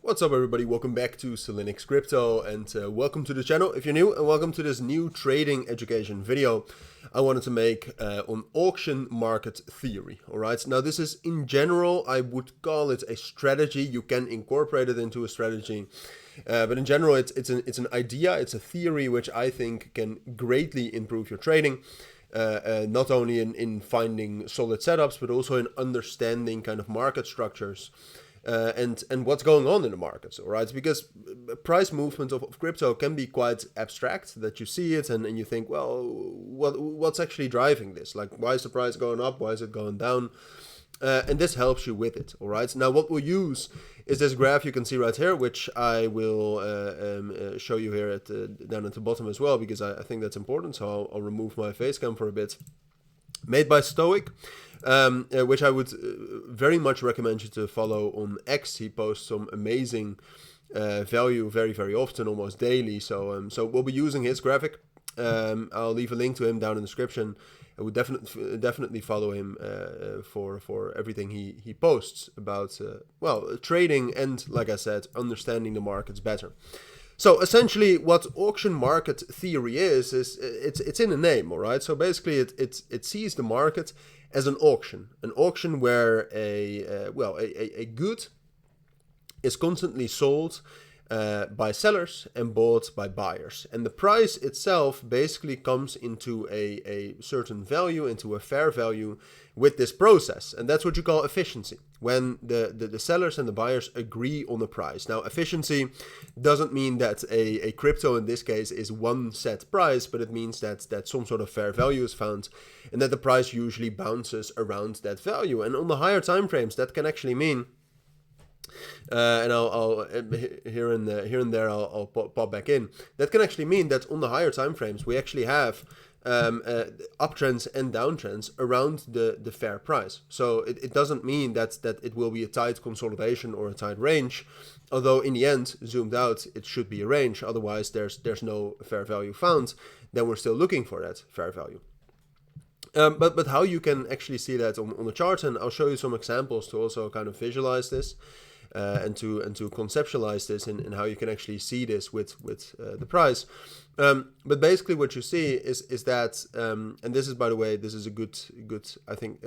What's up everybody, welcome back to Cilinix Crypto and welcome to the channel if you're new, and welcome to this new trading education video I wanted to make on auction market theory. Alright, now this is in general, I would call it a strategy. You can incorporate it into a strategy, but in general it's an idea, it's a theory which I think can greatly improve your trading. Not only in finding solid setups, but also in understanding kind of market structures and what's going on in the markets, all right? Because price movement of crypto can be quite abstract, that you see it and you think, well, what's actually driving this? Like, why is the price going up? Why is it going down? And this helps you with it, all right? Now, what we'll use is this graph you can see right here, which I will show you here down at the bottom as well, because I think that's important. So I'll remove my face cam for a bit. Made by Stoic, which I would very much recommend you to follow on X. He posts some amazing value very often, almost daily. So we'll be using his graphic. I'll leave a link to him down in the description. I would definitely follow him for everything he posts about well, trading and, like I said, understanding the markets better. So essentially, what auction market theory is it's in the name, all right? So basically, it sees the market as an auction where a good is constantly sold by sellers and bought by buyers, and the price itself basically comes into a certain value, into a fair value with this process, and that's what you call efficiency, when the sellers and the buyers agree on the price. Now, efficiency doesn't mean that a crypto in this case is one set price, but it means that some sort of fair value is found and that the price usually bounces around that value. And on the higher time frames, that can actually mean and I'll here and there I'll pop back in. That can actually mean that on the higher time frames we actually have uptrends and downtrends around the fair price. So it doesn't mean that it will be a tight consolidation or a tight range, although in the end, zoomed out, it should be a range. Otherwise there's no fair value found. Then we're still looking for that fair value. But how you can actually see that on the chart, and I'll show you some examples to also kind of visualize this and to conceptualize this and how you can actually see this with the price. But basically what you see is that, and this is, by the way, this is a good I think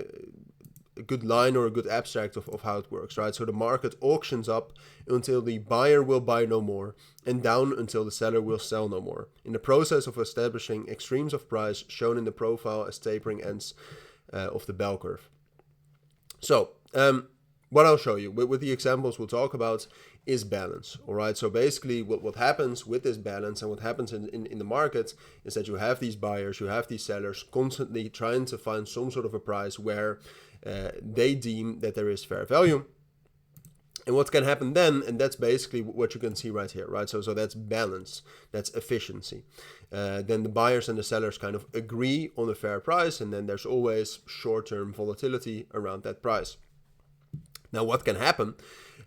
a good line or a good abstract of how it works, right? So the market auctions up until the buyer will buy no more, and down until the seller will sell no more, in the process of establishing extremes of price shown in the profile as tapering ends of the bell curve. So what I'll show you with the examples we'll talk about is balance, all right? So basically what happens with this balance and what happens in the market is that you have these buyers, you have these sellers constantly trying to find some sort of a price where they deem that there is fair value. And what can happen then, and that's basically what you can see right here, right? So that's balance, that's efficiency. Then the buyers and the sellers kind of agree on a fair price, and then there's always short-term volatility around that price. Now, what can happen,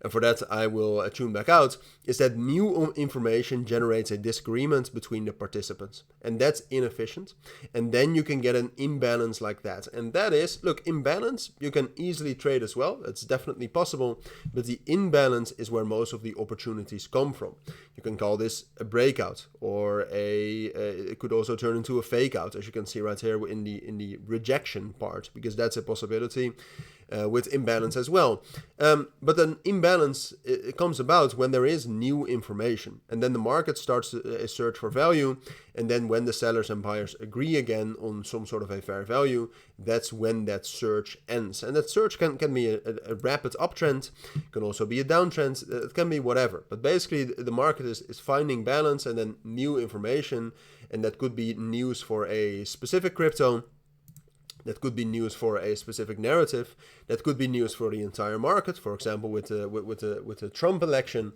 and for that I will tune back out, is that new information generates a disagreement between the participants, and that's inefficient. And then you can get an imbalance like that. And that is, look, imbalance you can easily trade as well. That's definitely possible, but the imbalance is where most of the opportunities come from. You can call this a breakout, or it could also turn into a fake out, as you can see right here in the rejection part, because that's a possibility with imbalance as well. But an imbalance it comes about when there is new information, and then the market starts a search for value, and then when the sellers and buyers agree again on some sort of a fair value, that's when that search ends. And that search can be a rapid uptrend, can also be a downtrend, it can be whatever. But basically the market is finding balance and then new information, and that could be news for a specific crypto. That could be news for a specific narrative. That could be news for the entire market. For example, with the Trump election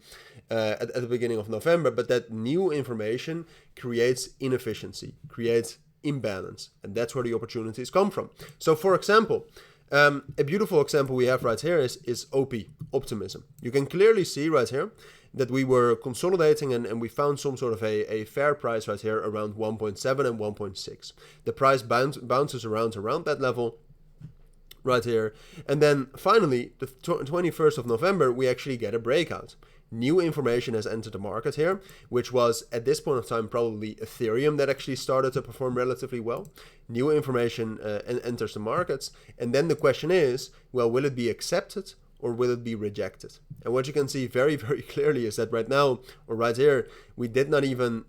at the beginning of November. But that new information creates inefficiency, creates imbalance, and that's where the opportunities come from. So, for example, a beautiful example we have right here is OP, optimism. You can clearly see right here that we were consolidating and we found some sort of a fair price right here around 1.7 and 1.6. The price bounces around that level, right here. And then finally, the 21st of November, we actually get a breakout. New information has entered the market here, which was at this point of time probably Ethereum that actually started to perform relatively well. New information enters the markets, and then the question is, well, will it be accepted or will it be rejected? And what you can see very, very clearly is that right now, or right here, we did not even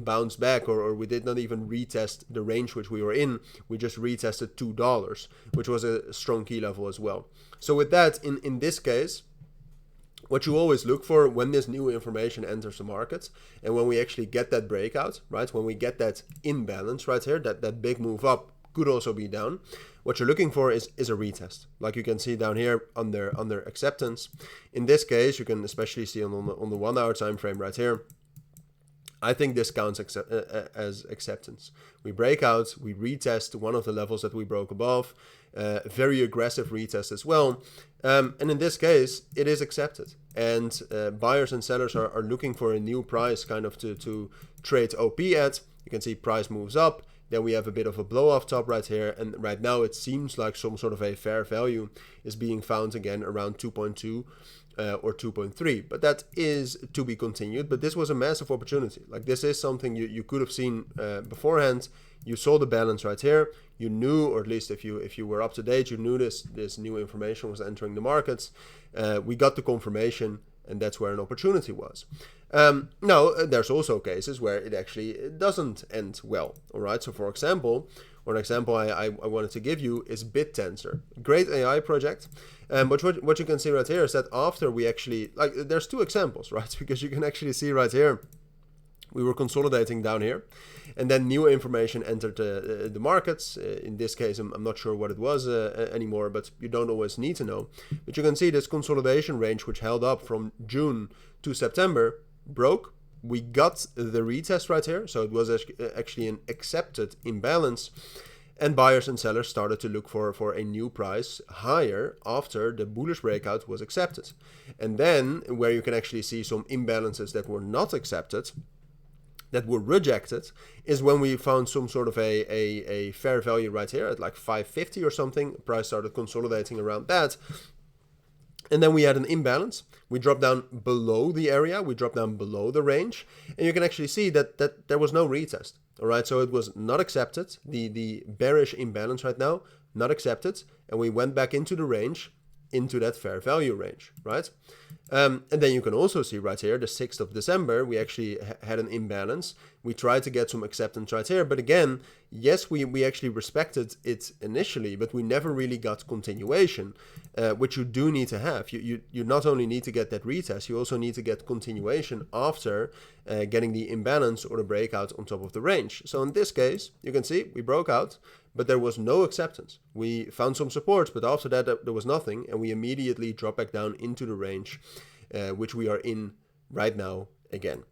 bounce back, or we did not even retest the range which we were in. We just retested $2, which was a strong key level as well. So with that, in this case, what you always look for when this new information enters the market, and when we actually get that breakout, right? When we get that imbalance right here, that big move up, could also be down. What you're looking for is a retest, like you can see down here under acceptance. In this case, you can especially see on the 1 hour time frame right here. I think this counts as acceptance. We break out, we retest one of the levels that we broke above, very aggressive retest as well. And in this case, it is accepted. And buyers and sellers are looking for a new price kind of to trade OP at. You can see price moves up. Then we have a bit of a blow off top right here. And right now it seems like some sort of a fair value is being found again around 2.2 or 2.3. But that is to be continued. But this was a massive opportunity. Like this is something you could have seen beforehand. You saw the balance right here. You knew, or at least if you were up to date, you knew this new information was entering the markets. We got the confirmation, and that's where an opportunity was. Now, there's also cases where it actually doesn't end well. All right. So, for example, an example I wanted to give you is BitTensor, great AI project. But what you can see right here is that after we actually, like, there's two examples, right? Because you can actually see right here, we were consolidating down here, and then new information entered the markets. In this case, I'm not sure what it was anymore, but you don't always need to know. But you can see this consolidation range, which held up from June to September, broke. We got the retest right here, so it was actually an accepted imbalance, and buyers and sellers started to look for a new price higher after the bullish breakout was accepted. And then where you can actually see some imbalances that were not accepted, that were rejected, is when we found some sort of a fair value right here at like 550 or something. Price started consolidating around that. And then we had an imbalance. We dropped down below the area. We dropped down below the range. And you can actually see that there was no retest. All right, so it was not accepted. The bearish imbalance right now, not accepted. And we went back into the range, into that fair value range, right? And then you can also see right here, the 6th of December, we actually had an imbalance. We tried to get some acceptance right here. But again, yes, we actually respected it initially, but we never really got continuation, which you do need to have. You not only need to get that retest, you also need to get continuation after getting the imbalance or the breakout on top of the range. So in this case, you can see we broke out, but there was no acceptance. We found some support, but after that, there was nothing, and we immediately dropped back down into the range, which we are in right now again.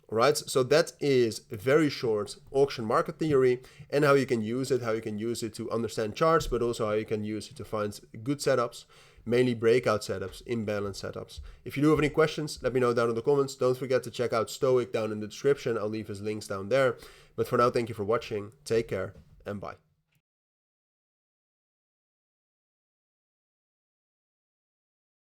All right, so that is a very short auction market theory and how you can use it to understand charts, but also how you can use it to find good setups, mainly breakout setups, imbalance setups. If you do have any questions, let me know down in the comments. Don't forget to check out Stoic down in the description. I'll leave his links down there. But for now, thank you for watching. Take care and bye.